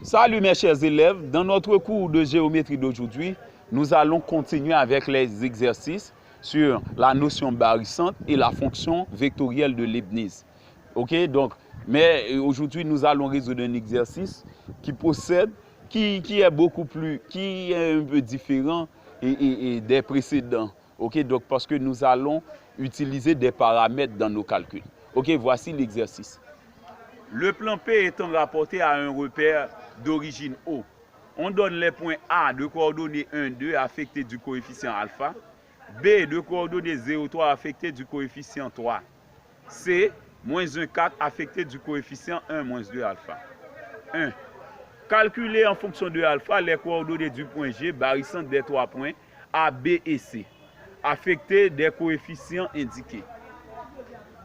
Salut mes chers élèves, dans notre cours de géométrie d'aujourd'hui, nous allons continuer avec les exercices sur la notion barycente et la fonction vectorielle de Leibniz. Ok, donc, mais aujourd'hui nous allons résoudre un exercice qui possède, qui est beaucoup plus, qui est un peu différent et des précédents. Ok, donc parce que nous allons utiliser des paramètres dans nos calculs. Ok, voici l'exercice. Le plan P étant rapporté à un repère d'origine O, on donne les points A de coordonnées 1, 2 affectés du coefficient alpha, B de coordonnées 0, 3 affectés du coefficient 3, C, moins 1, 4 affectés du coefficient 1, moins 2 alpha. 1. Calculer en fonction de alpha les coordonnées du point G barycentes des trois points A, B et C, affectés des coefficients indiqués.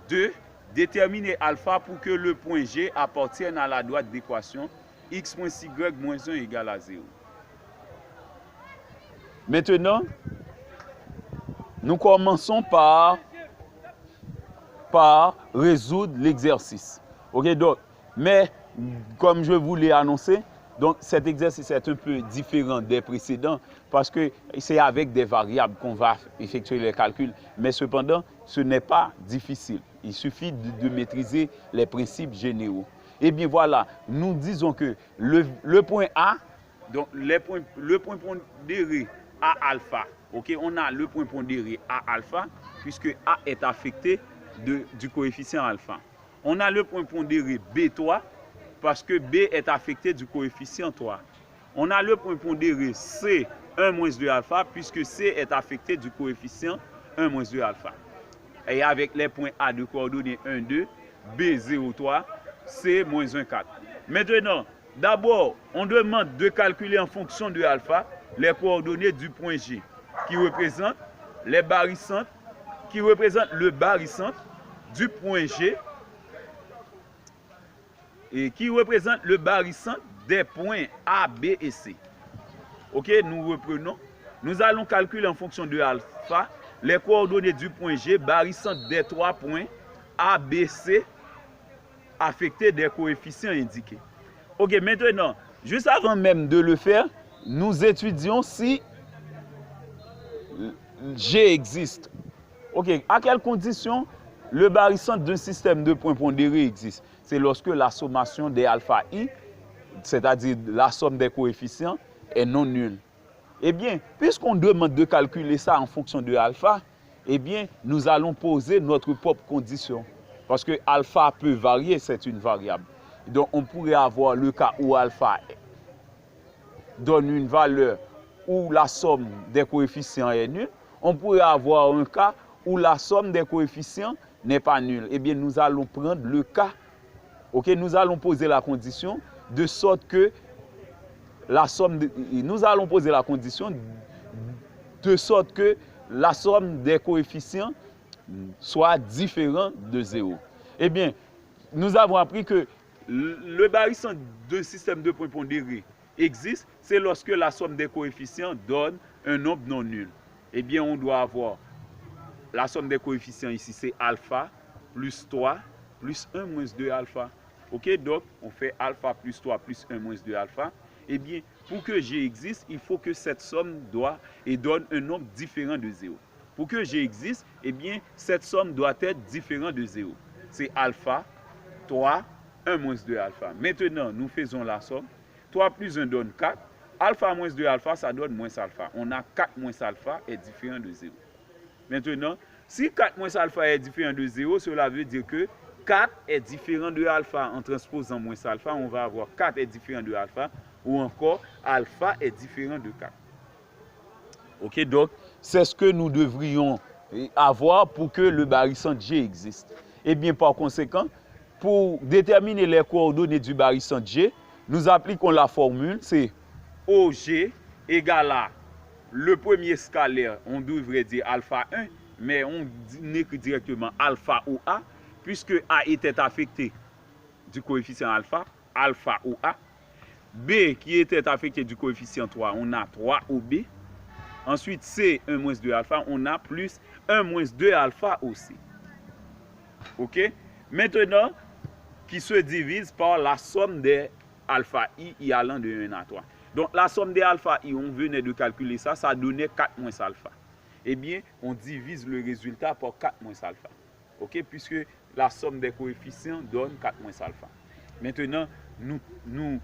2. Déterminer alpha pour que le point G appartienne à la droite d'équation x moins y moins 1 égale à 0. Maintenant, nous commençons par résoudre l'exercice. Ok, donc, mais comme je vous l'ai annoncé, donc cet exercice est un peu différent des précédents parce que c'est avec des variables qu'on va effectuer les calculs. Mais cependant, ce n'est pas difficile. Il suffit de maîtriser les principes généraux. Et bien voilà, nous disons que le point A, donc le point pondéré A alpha, ok, on a le point pondéré A alpha puisque A est affecté du coefficient alpha. On a le point pondéré B3 parce que B est affecté du coefficient 3. On a le point pondéré C 1 moins 2 alpha puisque C est affecté du coefficient 1 moins 2 alpha. Et avec les points A de coordonnées 1, 2, B 0, 3, C moins 1, 4. Maintenant, d'abord, on demande de calculer en fonction de alpha les coordonnées du point G qui représentent les barycentes, qui représentent le barycentre du point G et qui représente le barycentre des points A, B et C. Ok, nous reprenons. Nous allons calculer en fonction de alpha les coordonnées du point G barycentre des trois points A, B, C affectés des coefficients indiqués. Ok, maintenant, juste avant même de le faire, nous étudions si G existe. Ok, à quelles conditions le barycentre d'un système de points pondérés existe? C'est lorsque la sommation des alpha i, c'est-à-dire la somme des coefficients, est non nulle. Eh bien, puisqu'on demande de calculer ça en fonction de alpha, eh bien, nous allons poser notre propre condition. Parce que alpha peut varier, c'est une variable. Donc, on pourrait avoir le cas où alpha donne une valeur où la somme des coefficients est nulle. On pourrait avoir un cas où la somme des coefficients n'est pas nulle. Eh bien, nous allons prendre le cas. Ok, nous allons poser la condition de sorte que la somme nous allons poser la condition de sorte que la somme des coefficients soit différente de 0. Eh bien, nous avons appris que le barycentre d'un système de points pondérés existe, c'est lorsque la somme des coefficients donne un nombre non nul. Eh bien, on doit avoir la somme des coefficients ici, c'est alpha plus 3 plus 1 moins 2 alpha. Ok, donc on fait alpha plus 3 plus 1 moins 2 alpha. Eh bien, pour que G existe, il faut que cette somme donne un nombre différent de 0. Pour que G existe, eh bien, cette somme doit être différente de 0. C'est alpha, 3, 1 moins 2 alpha. Maintenant, nous faisons la somme. 3 plus 1 donne 4. Alpha moins 2 alpha, ça donne moins alpha. On a 4 moins alpha est différent de 0. Maintenant, si 4 moins alpha est différent de 0, cela veut dire que 4 est différent de alpha. En transposant moins alpha, on va avoir 4 est différent de alpha, ou encore alpha est différent de 4. Ok, donc c'est ce que nous devrions avoir pour que le barycentre G existe. Et bien par conséquent, pour déterminer les coordonnées du barycentre G, nous appliquons la formule, c'est OG égale à le premier scalaire, on devrait dire alpha 1, mais on écrit directement alpha ou A, puisque A était affecté du coefficient alpha, alpha ou A. B qui était affecté du coefficient 3, on a 3 ou B. Ensuite, C, 1 moins 2 alpha, on a plus 1 moins 2 alpha aussi. Ok? Maintenant, qui se divise par la somme des alpha I allant de 1 à 3. Donc la somme des alpha I, on venait de calculer ça, ça donnait 4 moins alpha. Eh bien, on divise le résultat par 4 moins alpha. OK? Puisque la somme des coefficients donne 4 moins alpha. Maintenant, nous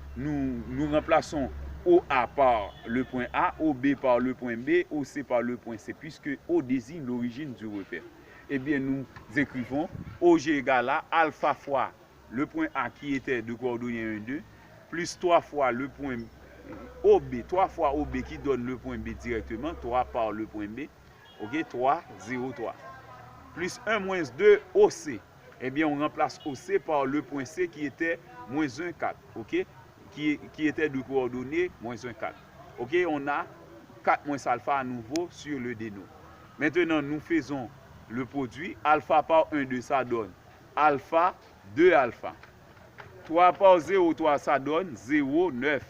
remplaçons OA par le point A, OB par le point B, OC par le point C, puisque O désigne l'origine du repère. Eh bien, nous écrivons OG égale à alpha fois le point A qui était de coordonnées 1, 2, plus 3 fois le point OB, 3 fois OB qui donne le point B directement, 3 par le point B, ok, 3, 0, 3. Plus 1 moins 2 OC. Eh bien, on remplace OC par le point C qui était moins 1, 4, ok, qui était de coordonnées moins 1, 4. Ok, on a 4 moins alpha à nouveau sur le déno. Maintenant, nous faisons le produit. Alpha par 1, 2, ça donne alpha, 2 alpha. 3 par 0, 3, ça donne 0, 9.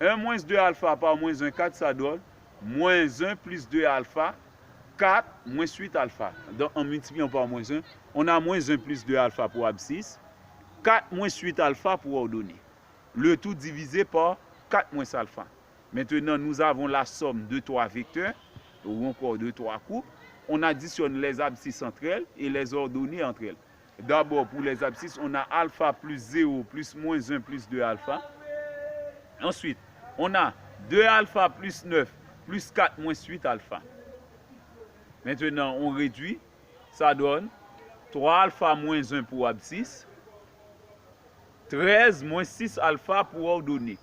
1 moins 2 alpha par moins 1, 4, ça donne moins 1 plus 2 alpha, 4 moins 8 alpha. Donc, en multipliant par moins 1, on a moins 1 plus 2 alpha pour abscisse, 4 moins 8 alpha pour ordonnée. Le tout divisé par 4 moins alpha. Maintenant, nous avons la somme de 3 vecteurs, ou encore de 3 coupes. On additionne les abscisses entre elles et les ordonnées entre elles. D'abord, pour les abscisses, on a alpha plus 0 plus moins 1 plus 2 alpha. Ensuite, on a 2 alpha plus 9 plus 4 moins 8 alpha. Maintenant, on réduit. Ça donne 3 alpha moins 1 pour abscisse. 13 moins 6 alpha pour ordonnée.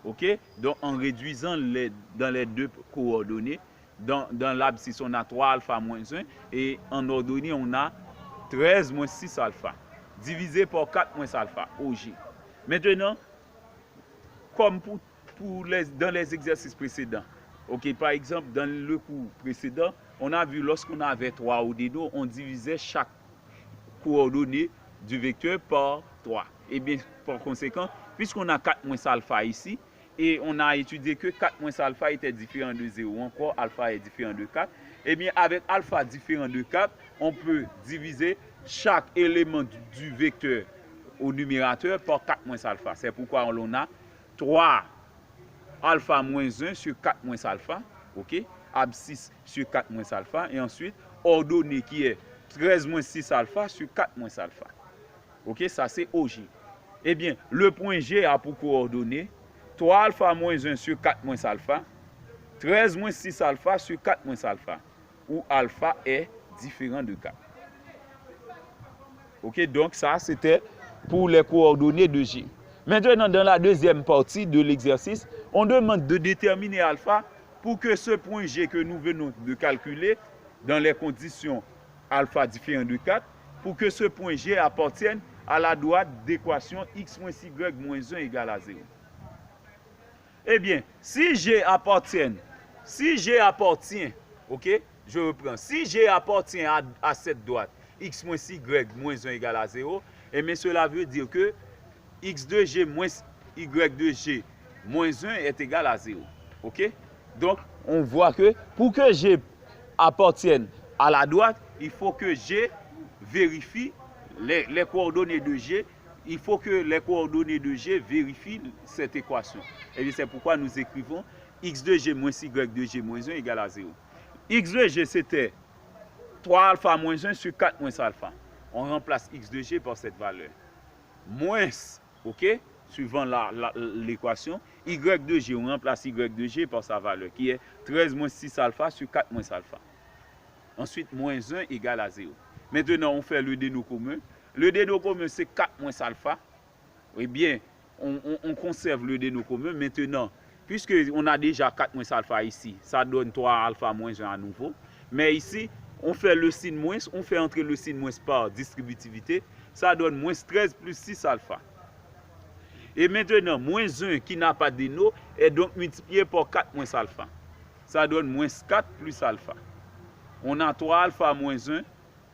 OK? Donc, en réduisant dans les deux coordonnées, dans l'abscisse, on a 3 alpha moins 1 et en ordonnée, on a 13 moins 6 alpha divisé par 4 moins alpha, OG. Maintenant, comme dans les exercices précédents, OK, par exemple, dans le cours précédent, on a vu lorsqu'on avait 3 au déno, on divisait chaque coordonnée du vecteur par 3. Et bien, par conséquent, puisqu'on a 4 moins alpha ici, et on a étudié que 4 moins alpha était différent de 0, encore alpha est différent de 4, et bien avec alpha différent de 4, on peut diviser chaque élément du vecteur au numérateur par 4 moins alpha. C'est pourquoi on a 3 alpha moins 1 sur 4 moins alpha, ok, abscisse sur 4 moins alpha, et ensuite ordonnée qui est 13 moins 6 alpha sur 4 moins alpha. Ok, ça c'est OG. Eh bien, le point G a pour coordonnées 3 alpha moins 1 sur 4 moins alpha, 13 moins 6 alpha sur 4 moins alpha, où alpha est différent de 4. Ok, donc ça c'était pour les coordonnées de G. Maintenant, dans la deuxième partie de l'exercice, on demande de déterminer alpha pour que ce point G que nous venons de calculer dans les conditions alpha différent de 4, pour que ce point G appartienne à la droite d'équation x moins y moins 1 égale à 0. Eh bien, si G appartient, ok, je reprends, si G appartient à cette droite, x moins y moins 1 égale à 0, eh bien cela veut dire que x de G moins y de G moins 1 est égal à 0. Ok? Donc, on voit que pour que G appartienne à la droite, il faut que G vérifie les coordonnées de G. Il faut que les coordonnées de G vérifient cette équation. Et bien, c'est pourquoi nous écrivons x de G moins y de G moins 1 égale à 0. X de G, c'était 3 alpha moins 1 sur 4 moins alpha. On remplace x de G par cette valeur. Moins, ok, suivant l'équation, y de G, on remplace y de G par sa valeur, qui est 13 moins 6 alpha sur 4 moins alpha. Ensuite, moins 1 égale à 0. Maintenant, on fait le déno commun. Le déno commun, c'est 4 moins alpha. Eh bien, on conserve le déno commun. Maintenant, puisque on a déjà 4 moins alpha ici, ça donne 3 alpha moins 1 à nouveau. Mais ici, on fait le signe moins, on fait entrer le signe moins par distributivité. Ça donne moins 13 plus 6 alpha. Et maintenant, moins 1 qui n'a pas de déno est donc multiplié par 4 moins alpha. Ça donne moins 4 plus alpha. On a 3 alpha moins 1,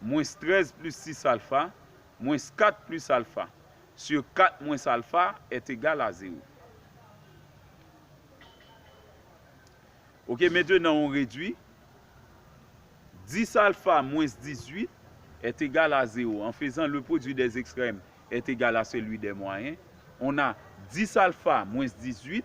moins 13 plus 6 alpha, moins 4 plus alpha. Sur 4 moins alpha est égal à 0. Ok, maintenant on réduit. 10 alpha moins 18 est égal à 0. En faisant le produit des extrêmes est égal à celui des moyens. on a 10 alpha moins 18.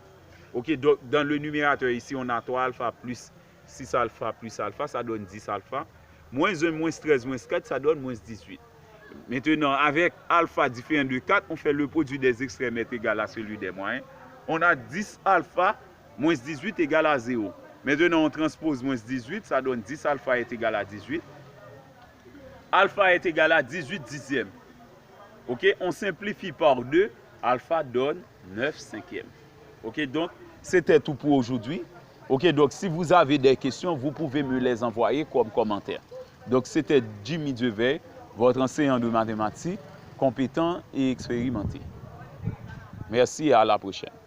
Ok, donc dans le numérateur ici, on a 3 alpha plus 6 alpha plus alpha, ça donne 10 alpha. Moins 1, moins 13, moins 4, ça donne moins 18. Maintenant, avec alpha différent de 4, on fait le produit des extrêmes est égal à celui des moyens. On a 10 alpha moins 18 égale à 0. Maintenant, on transpose moins 18, ça donne 10 alpha est égal à 18. Alpha est égal à 18 dixièmes. Ok, on simplifie par 2, alpha donne 9 cinquièmes. Ok, donc c'était tout pour aujourd'hui. Ok, donc si vous avez des questions, vous pouvez me les envoyer comme commentaire. Donc c'était Jimmy Devey, votre enseignant de mathématiques, compétent et expérimenté. Merci et à la prochaine.